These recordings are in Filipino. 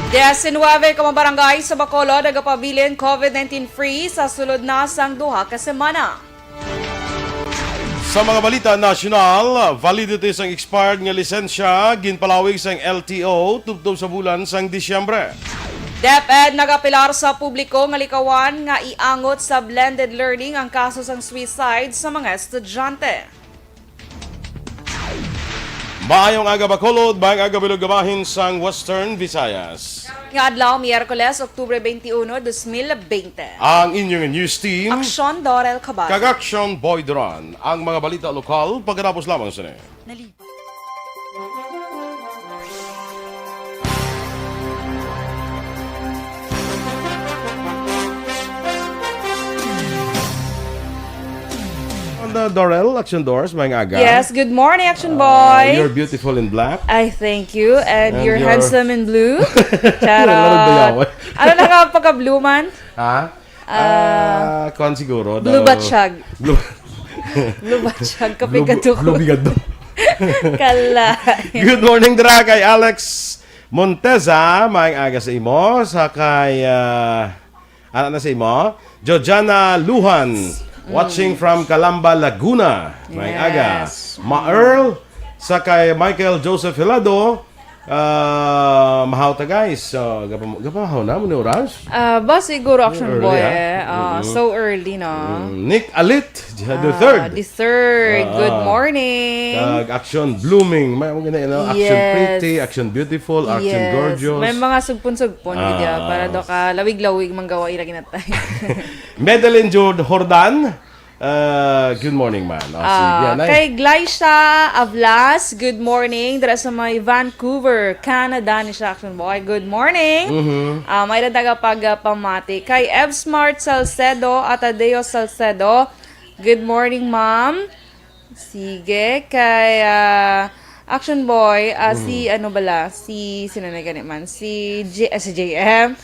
19 ka mga barangay sa Bacolod nagapabilin COVID-19 free sa sulod na sang duha ka semana. Sa mga balita nasyonal, validity sang expired nga lisensya ginpalawig sang LTO tubtob sa bulan sang Disyembre. DepEd nagapilar sa publiko nga likawan nga iangot sa blended learning ang kaso sang suicide sa mga estudyante. Maayong aga Bacolod, maayong aga Bilugabahin sang Western Visayas. Nga adlaw, Miyerkules, Oktubre 21, 2020. Ang inyong news team, Aksyon, Dorel, Cabato. Aksyon, Duran. Ang mga balita lokal pagkatapos lamang sa Dorel, Aksyon Doors, maayong aga. Yes, good morning, Action Boy. You're beautiful in black. I thank you. And you're you're- handsome in blue. Larog Charot. Ano na ka pagka-blue man? Ha? Kuhan siguro. Blue batsyag. Blue, Blue batsyag. Kapigado ko. blue bigado. Kala. Good morning dira kay Alex Monteza, maayong aga sa imo, sa kay ano na sa imo, Jojana Luhan, watching from Calamba, Laguna, maayong aga. Yes. Ma-Earl, sa kay Michael Joseph Hilado, mahaw ta guys. So, gapahaw na mo ni Orange. Ba siguro, Action Early, Boy. ah? So early, no? Nick Alit, the third. The third. Good morning. Action Blooming, may mga ganyan, no? Action Yes. Pretty, Action Beautiful, Action Yes. Gorgeous. May mga sugpon-sugpon video para do ka lawig-lawig manggawa ira kinatay. Madeline Jude Hordan, good morning man. Sige, yan, ay. Kay Glycia Avlas, good morning. Dara sa may Vancouver, Canada ni siya, Action Boy. Good morning. May dadaga pamati. Kay Evsmart Salcedo at Adeo Salcedo, good morning ma'am. Sige. Kay Action Boy, si ano bala? Sino na ganit man? Si JM.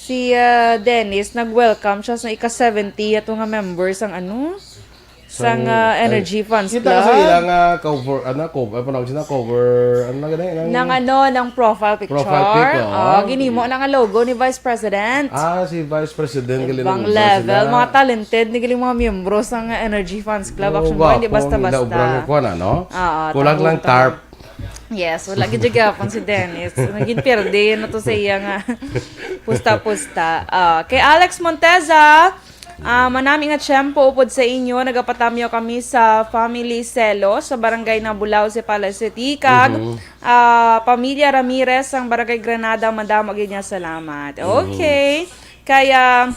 Si Dennis, nag-welcome siya sa ika-70 ato nga members ang ano? Sang Energy Funds Club. Kita kasi ilang cover, ano na ganyan? Ng profile picture. Profile pic, ginimo na nga logo ni Vice President. Si Vice President. Ibang level. Mga talented, nigaling mga miyembro sa Energy Funds Club. Action Boy, hindi basta-basta. Kulang lang tarp. Yes, wala gid gyapon si Dennis. Naging perde na to sa iya nga pusta-pusta. Kay Alex Monteza, manami nga tiyempo upod sa inyo, nagapatamyo kami sa Family Celo sa Barangay ng Bulao, Pala City. Kag Pamilya Ramirez ang Barangay Granada, madamo gid niya salamat. Okay. Kaya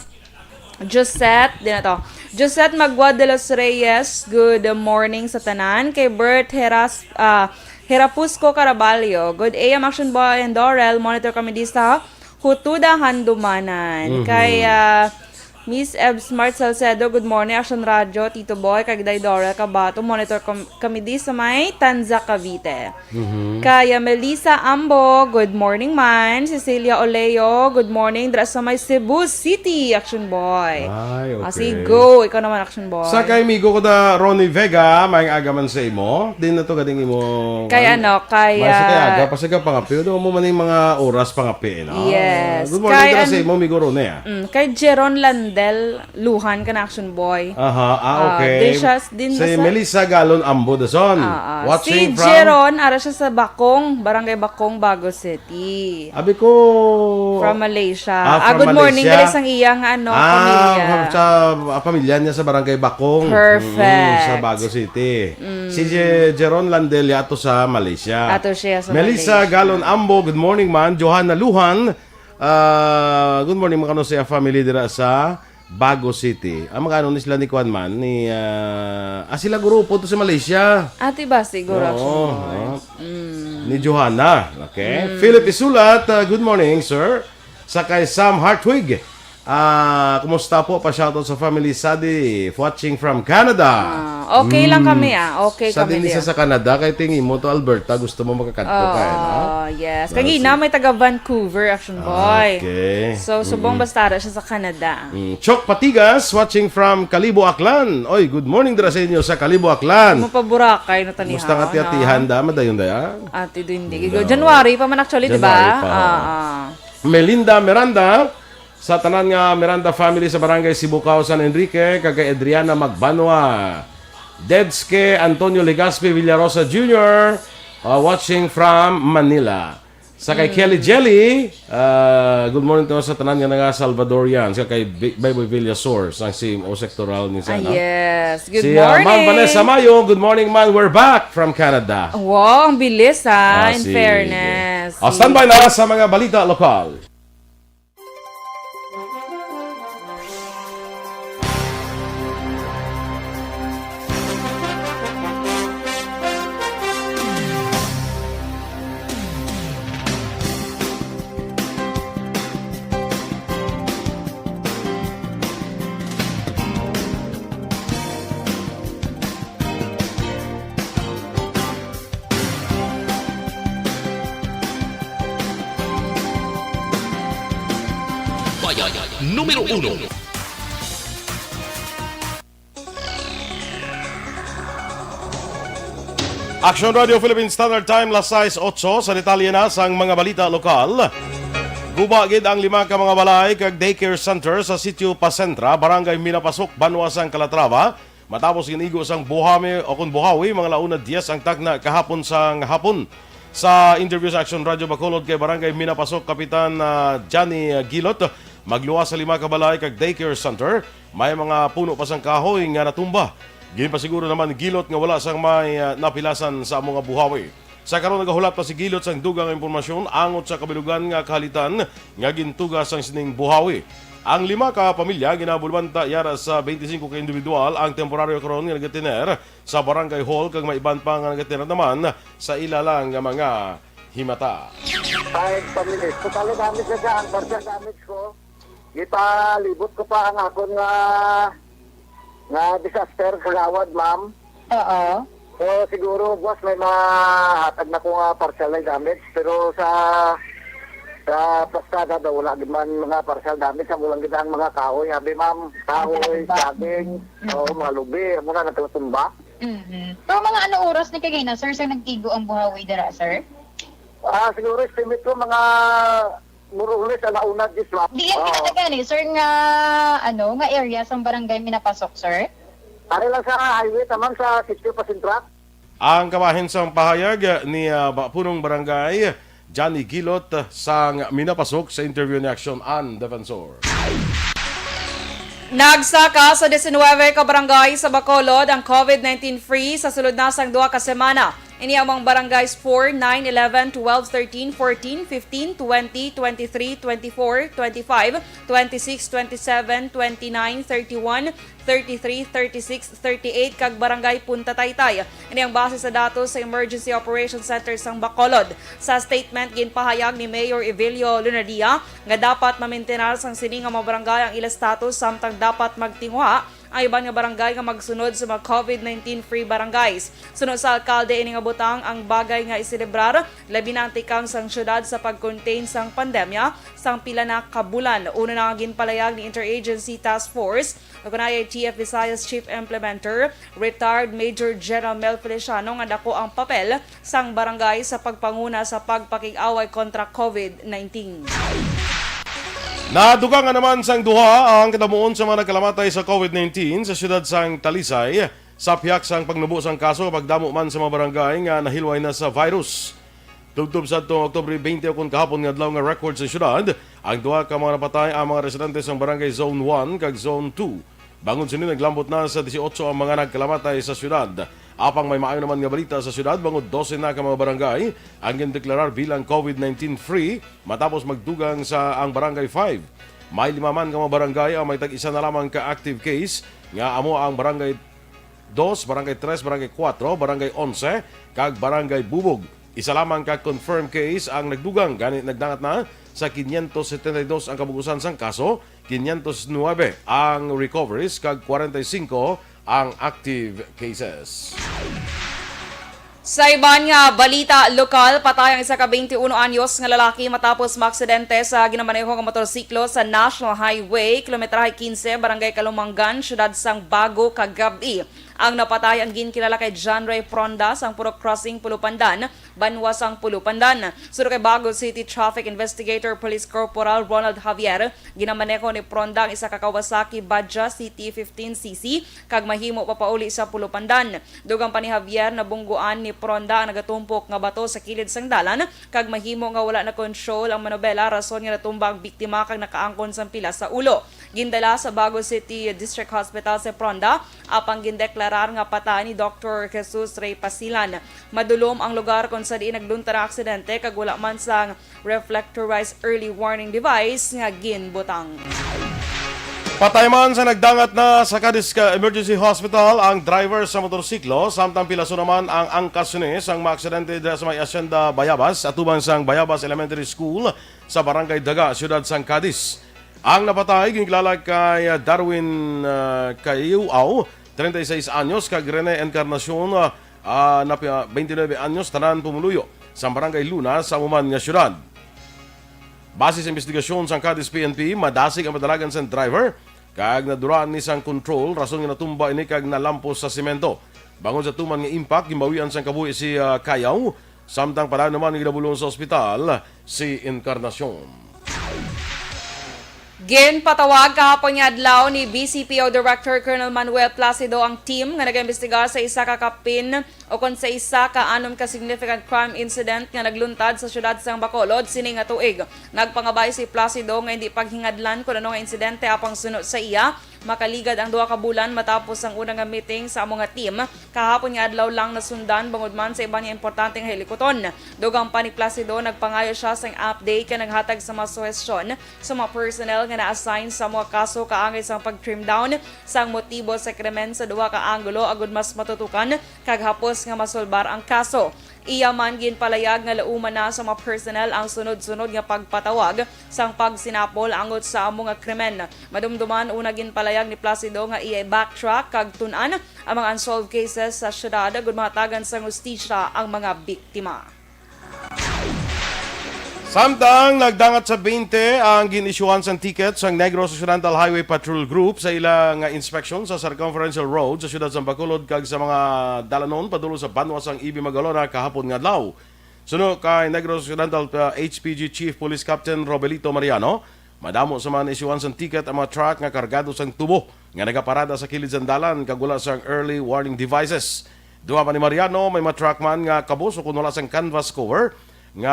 Josette, din na to. Josette Magua de los Reyes, good morning sa tanan. Kay Bert Herapusco Caraballo, good AM Action Boy and Dorel, monitor kami di sa Hutuda Handumanan. Kay Miss Eb Smart Salcedo, good morning Action Radio, Tito Boy, kagday Dorel Cabato, monitor kami di sa may Tanza, Cavite. Kaya Melissa Ambo, good morning man. Cecilia Oleo, good morning. Dra sa may Cebu City, Action Boy. Ay, okay. Go, ikaw naman Action Boy. Sa kay migo ko na Ronnie Vega, maayong aga man sa imo. Din na to gading imo. Kaya kaya... Sa kay aga, pasigaw pangapi. Doon mo man yung mga oras pangapi. No? Yes. Good morning dira sa imo, migo Ronnie. Kay Jeron Landel, Luhan ka na Action Boy. Okay. Din Si sa... Melissa Galon Ambo Dazon. Si Watching from... Jeron, ara siya sa Bakong, Barangay Bakong, Bago City. Abi ko... From Malaysia. From Good morning, Malaysia. galing sang iyang pamilya. Sa pamilya niya sa Barangay Bakong. Perfect. Sa Bago City. Si Jeron Landel yato sa Malaysia. Ato siya sa Melissa Malaysia. Galon Ambo, good morning man. Johanna Luhan, good morning mga siya family dira sa Bago City. Ang mga ni sila ni Kwan man, sila grupo to sa Malaysia. Ate ba siguro Action Boy? Ni Johanna. Okay. Philip Isulat, good morning, sir. Sa kay Sam Hartwig. Kumusta po? Pa-shoutout sa family Sadi, watching from Canada. Okay lang kami Okay Sa kami din isa sa Canada, kay tingin mo to Alberta, gusto mo makakanto ka, no? Yes. Kagina may taga Vancouver, Action Boy. Okay. So, subong bastara siya sa Canada. Chok Patigas, watching from Kalibo, Aklan. Oy, good morning dira sa inyo sa Kalibo, Aklan. Mapaburakay na tanihaw. Musta nga tiyatihan da, madayon da yan? Ate do hindi. January pa man actually, di ba? Melinda Miranda, sa tanan nga Miranda family sa Barangay Sibucao, San Enrique, kagay Adriana Magbanwa. Dedske Antonio Legaspi Villarosa Jr., watching from Manila. Sa kay Kelly Jelly, good morning to sa tanan nga nga Salvadorian. Sa kay Baby Villasor, sang si o sectoral ni sana. Yes. Good Si morning. Ma'am Vanessa Mayo, good morning man, we're back from Canada. Wow, ang bilis in Sige. fairness. Standby na sa mga balita lokal. Bayan, Numero 1. Aksyon Radio Philippine Standard Time, las 6:08 sa detalye na sang mga balita lokal. Gubagid ang 5 ka mga balay kag daycare center sa sitio Pasentra, Barangay Minapasok, Banwasang Calatrava. Matapos ginigo sang buhami o kung buhawi, mga launa 10 ang tagna kahapon sang hapon. Sa interview sa Aksyon Radio Bacolod kay Barangay Minapasok, Kapitan Johnny Gilot, magluwas sa 5 ka balay kag daycare center, may mga puno pa sang kahoy nga natumba. Gin pa siguro naman Gilot nga wala sang may napilasan sa mga buhawi. Sa karon nagahulat pa si Gilot sang dugang impormasyon angot sa kabilugan nga kahalitan nga gintuga sang sining buhawi. Ang 5 ka pamilya ginabulbanta yara sa 25 ka individual ang temporaryo karon nga nagatiner sa barangay hall kag may iban pa nga nagatiner naman sa ilalang nga mga himata. Kahit pamilis, total damage na siya, ang partial damage ko. Kita libot ko pa ang akon nga disaster kagawad, ma'am. Oo. So siguro, boss, may mahatag na ko nga partial na damage. Pero sa pastada daw, wala man mga partial damage. Ang ulang kita ang mga kahoy. Habi, ma'am, kahoy, saging, mga lubi, muna natutumba. Pero mga ano oras ni kagay na, sir, sa nagtigo ang buhawi dara, sir? Siguro, estimate ko mga murulis sa naunad this ma'am. Di yan pinatagan sir, nga, nga area sa barangay minapasok, sir? Pare lang sa highway, tamang sa sitio Pasentra. Ang kabahin sang pahayag ni punong barangay Johnny Gilot sang minapasok sa interview ni Aksyon An Defensor. Nagsaka sa 19 ka barangay sa Bacolod ang COVID-19 free sa sulod na sang 2 ka semana. Ini among barangays 4, 9, 11, 12, 13, 14, 15, 20, 23, 24, 25, 26, 27, 29, 31, 33, 36, 38 kag barangay Punta Taytay. Ini ang base sa datos sa Emergency Operations Center sang Bacolod. Sa statement ginpahayag ni Mayor Evelio Lunadia nga dapat mamintenar sang sining nga mga barangay ang ila status samtang dapat magtinguha ang iban nga barangay nga magsunod sa mga COVID-19 free barangays. Sunod sa alkalde ini nga butang ang bagay nga iselebrar labi na ang tikang sang syudad sa pag-contain sang pandemya sang pila na kabulan. Una na nga ginpalayag ni Interagency Task Force kunay TF Visayas Chief Implementer retired Major General Mel Feliciano nga dako ang papel sang barangay sa pagpanguna sa pagpakig-away kontra COVID-19. Naduga nga naman sang duha ang kadamuon sa mga nagkalamatay sa COVID-19 sa siyudad sang Talisay sa piyak sang pagnubo sang kaso pagdamo man sa mga barangay nga nahilway na sa virus. Tubtob sa Oktubre 20 kung kahapon nga adlaw nga record sa siyudad, ang duha ka mga napatay ang mga residente sa barangay Zone 1 kag Zone 2. Bangon sini naglambot na sa 18 ang mga nagkalamatay sa siyudad. Apang may maayo naman nga balita sa siyudad, bangod 12 na ka mga barangay ang gindeklarar bilang COVID-19 free matapos magdugang sa ang barangay 5. May 5 man ka mga barangay ang may tag-isa na lamang ka active case nga amo ang barangay 2, barangay 3, barangay 4, barangay 11 kag barangay Bubog. Isa lamang ka confirmed case ang nagdugang ganit nagdangat na sa 572 ang kabugusan sang kaso, 509 ang recoveries kag 45 ang active cases. Sa iban nga balita lokal, patay ang isa ka 21 anyos nga lalaki matapos maaksidente sa ginamaneho nga motorsiklo sa National Highway, kilometrahe 15, barangay Kalumanggan, syudad sang Bago, kagabi. Ang napatay ang ginkilala kay John Ray Pronda sang Purok Crossing, Pulupandan, Banwas ang Pulupandan. Sunod kay Bago City Traffic Investigator Police Corporal Ronald Javier, ginamaneho ni Pronda ang isa ka Kawasaki Badja CT-15cc kag mahimo papauli sa Pulupandan. Dugang pa ni Javier na bungguan ni Pronda ang nagatumpok nga bato sa kilid sang dalan kag mahimo nga wala na control ang manobela rason nga natumba ang biktima kag nakaangkon sang pila sa ulo. Gindala sa Bago City District Hospital sa Pronda apang gindeklarar nga patay ni Dr. Jesus Ray Pasilan. Madulom ang lugar kung sa diin naglunta na aksidente kag wala man sang reflectorized early warning device nga ginbutang. Patay man sa nagdangat na sa Cadiz Emergency Hospital ang driver sa motorsiklo, samtang pilaso naman ang angkasunis ang maaksidente sa may Asyenda Bayabas atubang sang Bayabas Elementary School sa Barangay Daga, Siyudad sang Cadiz. Ang napatay ginkilala kay Darwin Kayuaw, 36 anyos, kag Rene Encarnacion, 29 anyos, tanan pumuluyo sa Barangay Luna sa Uman nga siyudad. Base sa investigasyon sa Cadiz PNP, madasig ang madalagan sa driver kag naduran ni sang control rason nga natumba ini kag nalampos sa semento. Bangon sa tuman nga impact gimbawian sang kabuhi si Kayaw, samtang para naman gidabulon sa ospital si Encarnacion. Ginpatawag kahapon nga adlaw ni BCPO Director Colonel Manuel Placido ang team nga nag-imbestigar sa isa ka kapin o kon sa isa ka anom ka significant crime incident nga nagluntad sa syudad sang Bacolod sini nga tuig. Nagpangabay si Placido nga hindi paghingadlan kun ano nga insidente apang sunod sa iya. Makaligad ang 2 ka bulan matapos ang unang nga meeting sa among nga team. Kahapon nga adlaw lang nasundan bangod man sa ibang importanteng helikoton. Dugang pa ni Placido nagpangayo siya sa update ka naghatag sa mga suhestyon sa mga personnel nga na-assign sa mga kaso kaangay sa pag-trim down sang motibo sa krimen sa 2 ka anggulo agud mas matutukan kag hapos nga masolbar ang kaso. Iya man ginpalayag nga lauman na sa mga personnel ang sunod-sunod nga pagpatawag sang pagsinapol angot sa among nga krimen. Madumduman una ginpalayag ni Placido nga iya backtrack kag tun-an ang mga unsolved cases sa syudad agud mahatagan sa hustisya ang mga biktima. Samtang nagdangat sa 20 ang ginisyuhan sang ticket sa Negros Occidental Highway Patrol Group sa ilang inspection sa Circumferential Road sa siyudad sa Bacolod kag sa mga dalanon padulo sa Banwas ang Ibi Magalona kahapon nga adlaw. Suno kay Negros Occidental HPG Chief Police Captain Robelito Mariano, madamo sa mga isyuhan sang ticket ang mga truck nga kargado sang tubo nga nagaparada sa kilid sang dalan kag wala sang early warning devices. Duha pa ni Mariano may mga truckman nga kabus o kun wala sang canvas cover nga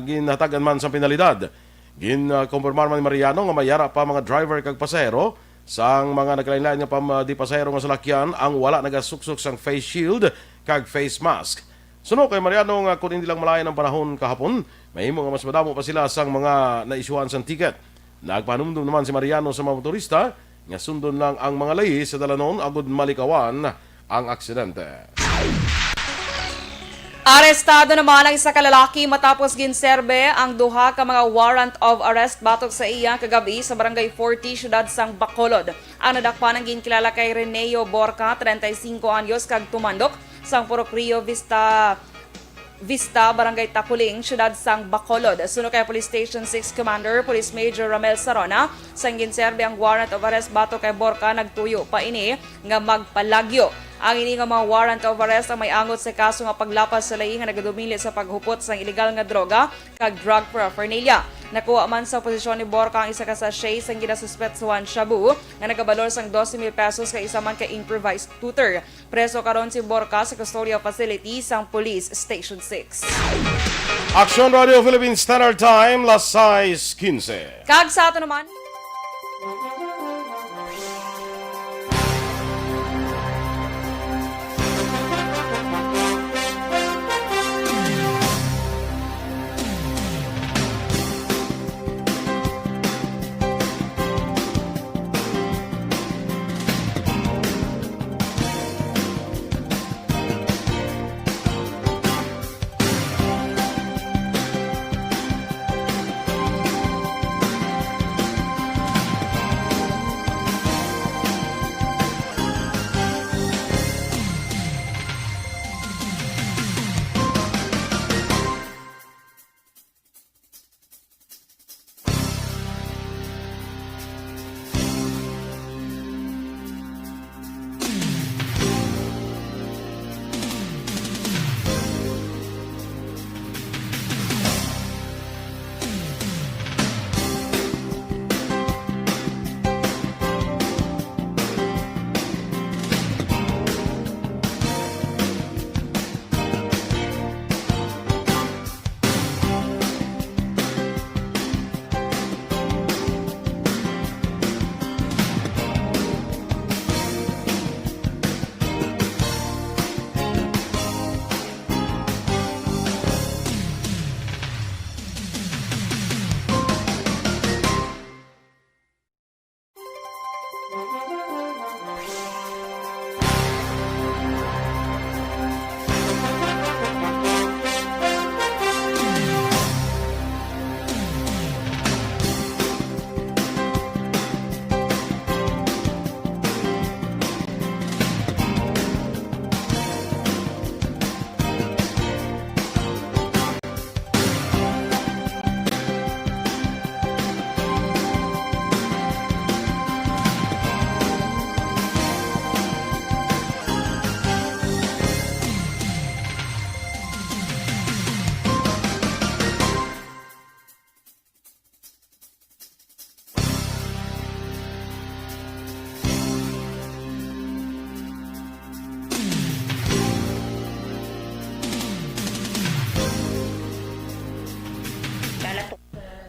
ginhatagan man sa penalidad. Ginkumpirmar man ni Mariano nga mayara pa mga driver kag pasahero sang mga naglain-lain nga di pasahero nga salakyan ang wala nagasuksok sang face shield kag face mask. Suno kay Mariano nga kung hindi lang malayan ang panahon kahapon, mahimo nga mas madamo pa sila sang mga naisyuhan sang ticket. Nagpanumdum naman si Mariano sa mga motorista nga sundon lang ang mga lahi sa dalanon agud malikawan ang aksidente. Arestado naman ang isa ka lalaki matapos ginserbe ang 2 ka mga warrant of arrest batok sa iya kagabi sa Barangay 40, Siyudad sang Bacolod. Ang nadakpan ang ginkilala kay Reneo Borca, 35 anyos kag tumandok sang Purok Rio Vista, Barangay Takuling, Siyudad sang Bacolod. Suno kay Police Station 6 Commander Police Major Ramel Sarona, sang ginserbe ang warrant of arrest batok kay Borca nagtuyo pa ini nga magpalagyo. Ang ini nga mga warrant of arrest ang may angot sa kaso nga paglapas sa lahi nga nagadumili sa paghupot sa illegal nga droga kag drug paraphernalia. Nakuha man sa posisyon ni Borca ang isa ka sachet sang ginasuspetsuhan shabu nga nagabalor sang 12,000 pesos kay isa man ka improvised tutor. Preso karon si Borca sa custodial facility sang Police Station 6. Aksyon Radio Philippines Standard Time, las 6:15. Kag sa ato naman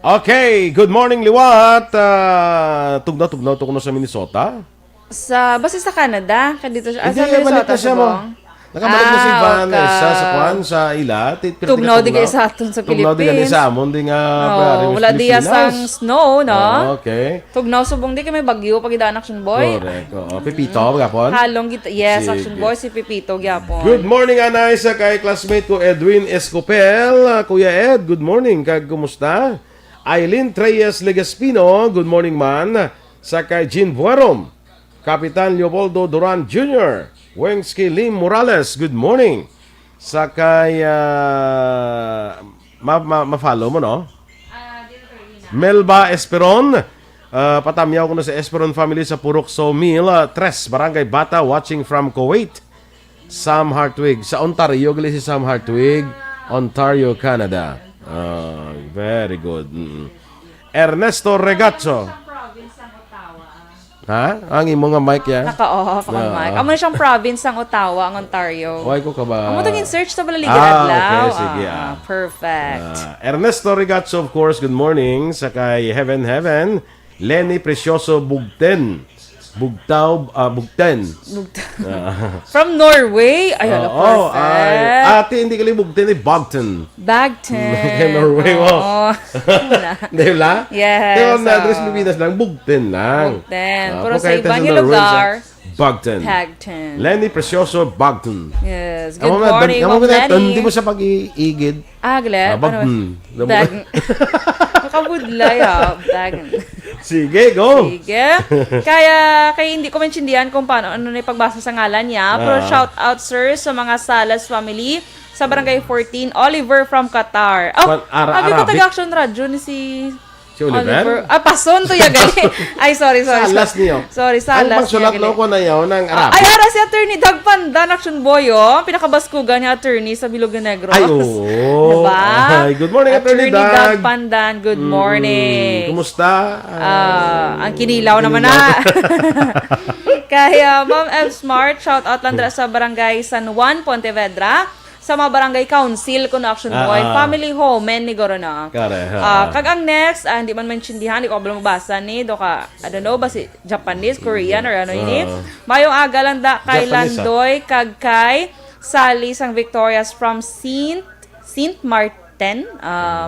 Okay, good morning Liwat. Tugnaw to kuno sa Minnesota. Basta sa Canada, dito siya. Hindi, Sa balik Minnesota na siya mo. subong. Nakabalik na si Van okay. sa Kwan, sa ila. Tugnaw di kayo sa aton sa Tugnaw di Philippines. sa amon, di nga. Wala diya sang snow, no? Okay. Tugnaw subong di kay may bagyo pag idaan Aksyon Boy. Correct. Pipito, gapon. Halong kita. Yes, Sige. Aksyon Boy si Pipito gyapon. Good morning, Anay, sa kay classmate ko Edwin Escopel. Kuya Ed, good morning. Kumusta? Aileen Treyes Legaspino, good morning man. Sa kay Jean Buarom. Kapitan Leopoldo Duran Jr. Wengski Lim Morales, good morning. Sa kay ma-follow mo, no? Melba Esperon. Patamyaw ko na sa Esperon family sa Purok Sawmill, Tres, Barangay Bata, watching from Kuwait. Sam Hartwig. Sa Ontario, gali si Sam Hartwig. Ontario, Canada. Very good. Ernesto Regazzo. Ha? Ang imo nga mic ya? Naka-off ang mic. Amo na siyang province ng Ottawa, ang Ontario. Why ko ka ba? Amo tong in-search sa Balaligan Adlaw. Okay, sige. Perfect. Ernesto Regazzo, of course, good morning. Sa kay Heaven. Lenny Precioso Bugten. Bugten. From Norway? Ay, perfect. Ate, hindi ka Bugten, Bogten. Bagton. Norway, wow. Oo. Di ba? Yes. Pero na address Pilipinas lang, Bugten lang. Bugten. Pero Kung sa kahit ibang sa Norway, lugar, Bogten. Bagton. Lenny Precioso Bogten. Yes. Good morning, Ma'am Lenny. Hindi mo siya pag-iigid. Glet. Bogten. Bagton. Nakabudlay, Bagton. Sige, go. Sige. Kaya hindi ko maintindihan kung paano ano na ipagbasa sa ngalan niya. Pero shout out sir sa mga Salas family sa Barangay 14. Oliver from Qatar. Abi ko Arabic? taga-Action Radio ni si Oliver? Pason to ya gali. Ay, sorry. Salas niyo. Sorry, Ang Salas. pagsulat ko na yun ng Arabic. Ay, ara si Attorney Doug Pandan, Action Boy, oh. Pinakabaskugan ni Attorney sa Bilog Negros. Ay, oo. Diba? Ay, good morning, Attorney Doug. Pandan, good morning. Kumusta? Ang kinilaw naman na. Kaya, Ma'am F. Smart, shout out lang dira sa Barangay San Juan, Pontevedra. Sa mga barangay council ko na Action Boy, family home, men ni Goro na. Kag ang next, hindi man maintindihan, di ko abala mabasa ni, doka, I don't know, ba si Japanese, Korean, or ano ini. Mayong aga lang da, kay Japanese, Landoy, kag kay Sally, sang Victorias from Saint Martin,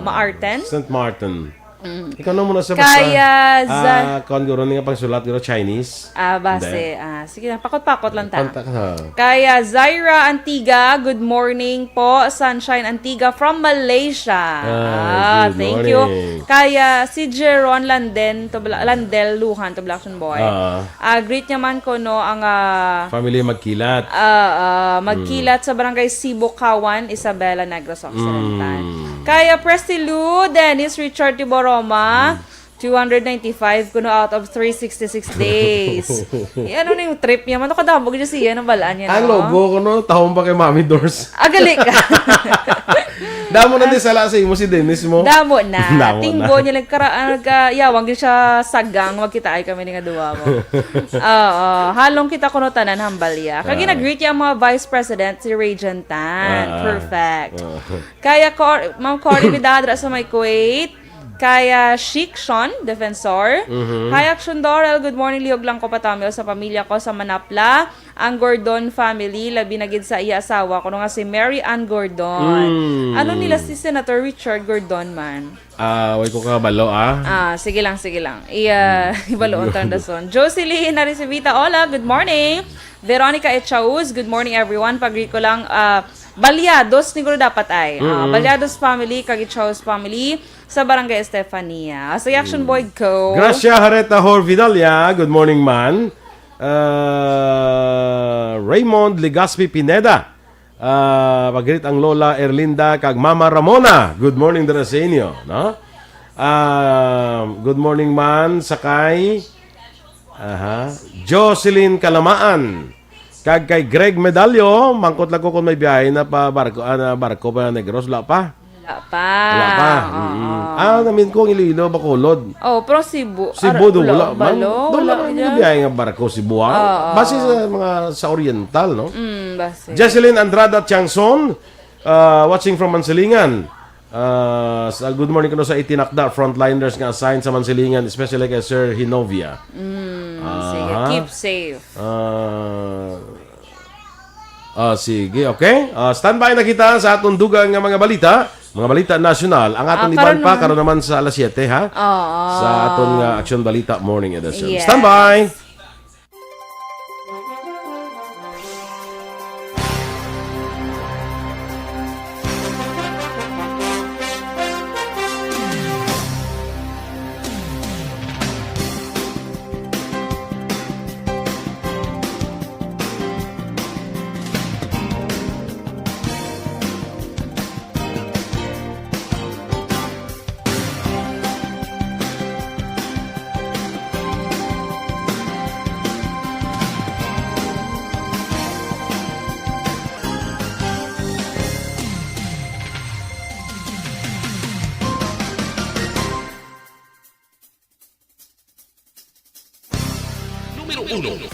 Maarten. St. Martin. Ikaw na muna sa Kaya, kung guro nga pagsulat, guro Chinese. base, sige na, pakot-pakot lang ta. Kontak ha. Kaya Zaira Antiga, good morning po. Sunshine Antiga from Malaysia. Good Thank morning. you. Kaya si Jeron Landel Luhan to Blackson Boy. Greet naman ko no ang Family magkilat. magkilat sa Barangay Sibukawan, Isabela Negros Occidental. Kaya Presti Lu, Dennis Richard Tiboroma, 295 kuno out of 366 days. Ano na yung trip niya? Mano kadabog niya siya, ano balaan niya, Ang no? logo ko no, tahong pa kay Mami Doors. Agali ka. Damo na din sala sa imo si Dennis mo. Damo na. Damo Tinggo na. niya nagkayawang din siya sagang. Wag kita ay kami nga duwa mo. Halong kita kuno tanan hambalya. Kagi nag-greet yung mga Vice President si Regent Tan. Perfect. Kaya Ma'am Cory Vidadra sa may Kuwait. Kaya Chic Sean, Defensor. Hi Aksyon Dorel, good morning. Lihog lang ko patamyo sa pamilya ko sa Manapla. Ang Gordon family, labi na gid sa iya asawa ko nga si Mary Ann Gordon. Ano nila si Senator Richard Gordon man? Way ko kabalo Sige lang. Ibaloon tandason. Jocelyn Narisivita, hola, good morning. Veronica Echauz, good morning everyone. Pag-greet ko lang, Balyados ni Guru dapat ay. Balyados family, Kagichaos family, sa Barangay Estefania. Sa Action Boy Go. Gracia Hareta Horvidalia, good morning man. Raymond Legaspi Pineda. Pagrit ang Lola Erlinda kag Mama Ramona. Good morning dara sa inyo, no? Good morning man sakay. Jocelyn Kalamaan. Kag kay Greg Medalyo, mangkot lang ko kung may biyahe na pa barko pa Negros, wala pa. Wala pa. Namin ko ang Iloilo, Bacolod. Pero Cebu. Cebu do wala. Wala. Wala biyahe nga barko Cebu. Base sa mga sa Oriental, no? Base. Jesselyn Andrada Tiangson, watching from Mansilingan. Sa good morning kuno sa itinakda frontliners nga assigned sa Mansilingan, especially kay Sir Hinovia. Sige, keep safe. Sige, okay. Standby na kita sa atong dugang nga mga balita nasyonal. Ang atong iban pa karon naman sa alas 7 ha. Sa atong Aksyon Balita Morning Edition. Yes. Standby. Numero 1.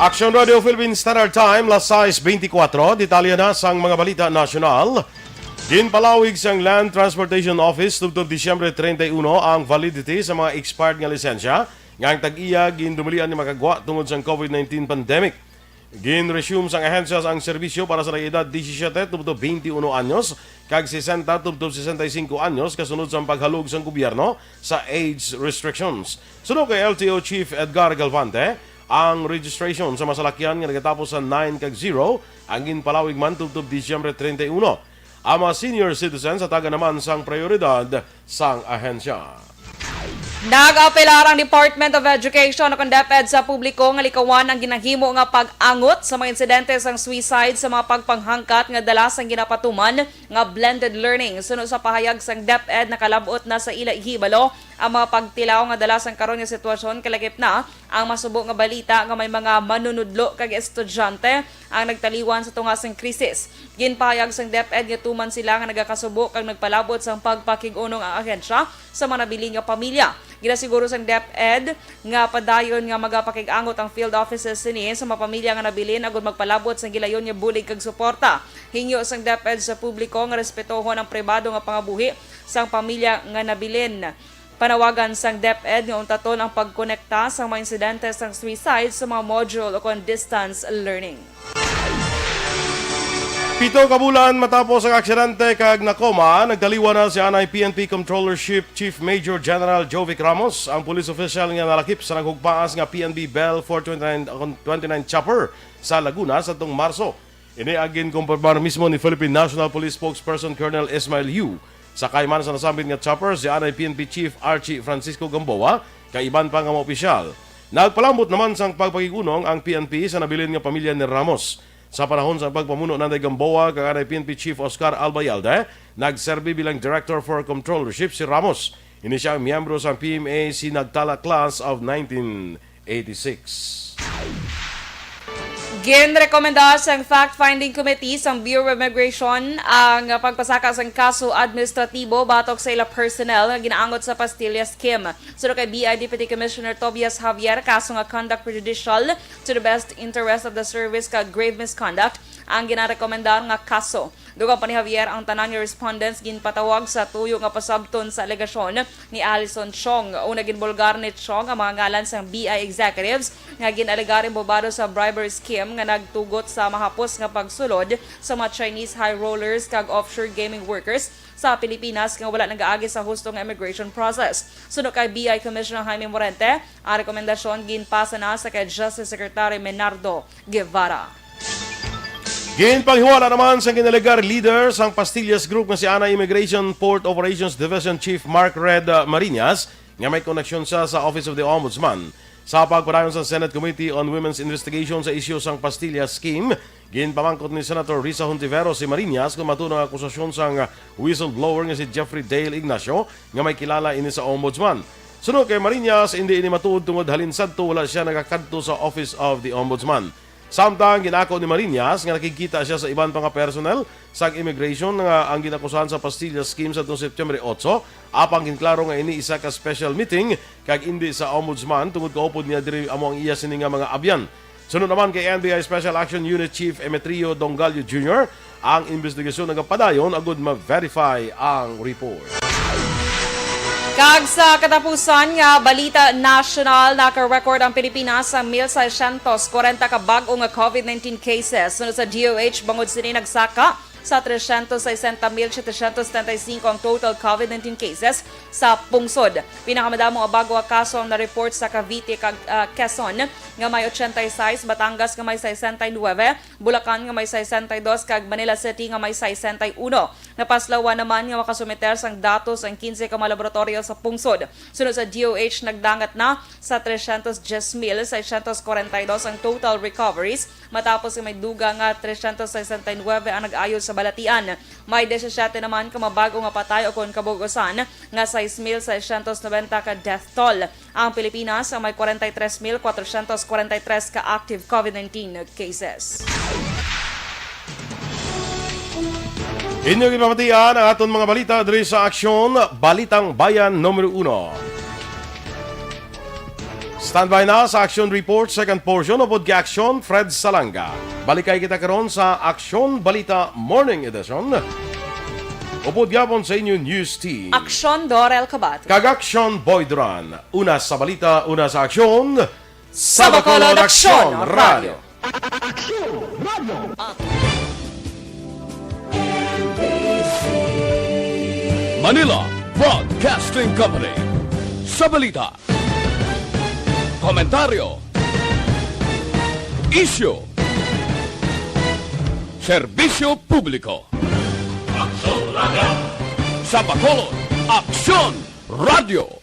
Aksyon Radio Philippine Standard Time, las 6:24, detalye na sang mga balita nasyonal. Ginpalawig sang Land Transportation Office tubtob Disyembre 31 ang validity sa mga expired nga lisensya nga ang tag-iya gindumilian ni makagwa tungod sa COVID-19 pandemic. Gin-resume sang ahensya ang serbisyo para sa edad 17 tubtob 21 anyos kag 60 tubtob 65 anyos kasunod sa paghalog sang gobyerno sa age restrictions. Sunod kay LTO Chief Edgar Galvante, ang registration sa masalakyan nga nagatapos sa 9 kag 0 ang ginpalawig man tubtob Disyembre 31. Ang mga senior citizens sa taga naman sang prioridad sang ahensya. Nag-apelar ang Department of Education o DepEd sa publiko nga likawan ang ginahimo nga pag-angot sa mga insidente sang suicide sa mga pagpanghangkat nga dalas ang ginapatuman nga blended learning. Sunod sa pahayag sang DepEd nakalabot na sa ila ihibalo ang mga pagtilaw nga dalas ang karon nga sitwasyon kalagip na ang masubo nga balita nga may mga manunudlo kag estudyante ang nagtaliwan sa tungasang krisis. Ginpahayag sang DepEd nga tuman sila nga nagakasubo kag nagpalabot sang pagpakig-unong ang ahensya sa mga nabiling nga pamilya. Ginasiguro sang DepEd nga padayon nga magapakig-angot ang field offices sini sa mga pamilya nga nabilin agud magpalabot sang gilayon nga bulig kag suporta. Hingyo sang DepEd sa publiko nga respetohon ang pribado nga pangabuhi sang pamilya nga nabilin. Panawagan sang DepEd nga untaton ang pagkonekta sa mga insidente sang suicide sa mga module o distance learning. 7 kabulan matapos ang aksidente kag nakoma, nagdaliwa na si Anay PNP Controllership Chief Major General Jovic Ramos, ang police official nga nalakip sa naghugpaas nga PNP Bell 429 chopper sa Laguna sa tong Marso. Iniagin kumpirmar mismo ni Philippine National Police Spokesperson Colonel Ismail Yu. Sakay man sa nasambit nga chopper si Anay PNP Chief Archie Francisco Gamboa kay iban pa nga mga opisyal. Nagpalambot naman sang pagpagigunong ang PNP sa nabilin nga pamilya ni Ramos. Sa panahon sa pagpamuno ng Gamboa kag Anay PNP Chief Oscar Albayalde, nagserbi bilang Director for Controllership si Ramos. Ini siya ang miyembro sa PMA sinagtala class of 1986. Ginrekomenda sang Fact-Finding Committee sang Bureau of Immigration ang pagpasaka sang kaso administratibo batok sa ila personnel nga ginaangot sa Pastilla Scheme. Sunod kay BI Deputy Commissioner Tobias Javier, kaso nga conduct prejudicial to the best interest of the service kag grave misconduct ang ginarekomendar nga kaso. Dugang pa ni Javier ang tanan nga respondents ginpatawag sa tuyo nga pasabton sa alegasyon ni Alison Chong. Una ginbulgar ni Chong ang mga ngalan sang BI executives nga ginalegarin bobado sa bribery scheme nga nagtugot sa mahapos nga pagsulod sa mga Chinese high rollers kag offshore gaming workers sa Pilipinas nga wala nagaagi sa hustong immigration process. Sunod kay BI Commissioner Jaime Morente, ang rekomendasyon ginpasa na sa kay Justice Secretary Menardo Guevara. Ginpanghiwala naman sa kinalegar leader sang Pastillas Group nga si Ana Immigration Port Operations Division Chief Mark Red Marinas nga may koneksyon siya sa Office of the Ombudsman. Sa pagpadayon sa Senate Committee on Women's Investigation sa isyu sang Pastillas Scheme, ginpamangkot ni Senator Risa Hontiveros si Marinas kung matunang akusasyon sang whistleblower nga si Jeffrey Dale Ignacio nga may kilala ini sa Ombudsman. Sunod kay Marinas, hindi ini matuod tungod halin sadto wala siya nagakadto sa Office of the Ombudsman. Samtang ginako ni Marinas nga nakikita siya sa iban pang personnel sa immigration nga ang ginakusahan sa Pastillas Scheme sa September 8, apang ginklaro nga ini isa ka special meeting kag indi sa Ombudsman tungod kaupod niya diri amo ang iya sini nga mga abyan. Sunod naman kay NBI Special Action Unit Chief Emetrio Dongalio Jr., ang investigasyon nagapadayon agud ma-verify ang report. Kag sa katapusan nga balita national, naka-record ang Pilipinas sa 1,640 ka bag-o nga COVID-19 cases. Sunod sa DOH, bangod sini nagsaka sa 360,775 ang total COVID-19 cases sa pungsod. Pinakamadamong bago ang kaso ang na-report sa Cavite kag Quezon nga may 86, Batangas nga may 69, Bulacan nga may 62 kag Manila City nga may 61. Napaslawan naman nga makasumiter sang datos ang 15 ka mga laboratorio sa pungsod. Sunod sa DOH, nagdangat na sa 310,642 ang total recoveries matapos may duga nga 369 ang nag-ayo sa balatian. May 17 naman ka mabago nga patay o kon kabugosan nga 6,690 ka death toll. Ang Pilipinas ang may 43,443 ka active COVID-19 cases. Inyo ginamatian ang aton mga balita diri sa Aksyon, Balitang Bayan Numero 1. Standby na sa Aksyon Report, second portion of Aksyon, Fred Salanga. Balikay kita karon sa Aksyon Balita Morning Edition. Upod gyapon sa inyo news team. Aksyon Dorel Kabat. Kag-Aksyon Boy Duran. Una sa balita, una sa aksyon. Sa Bacolod Aksyon Radio. Manila Broadcasting Company. Sa balita, komentaryo, isyu, serbisyo publiko. Sa Bacolod, Aksyon Radio.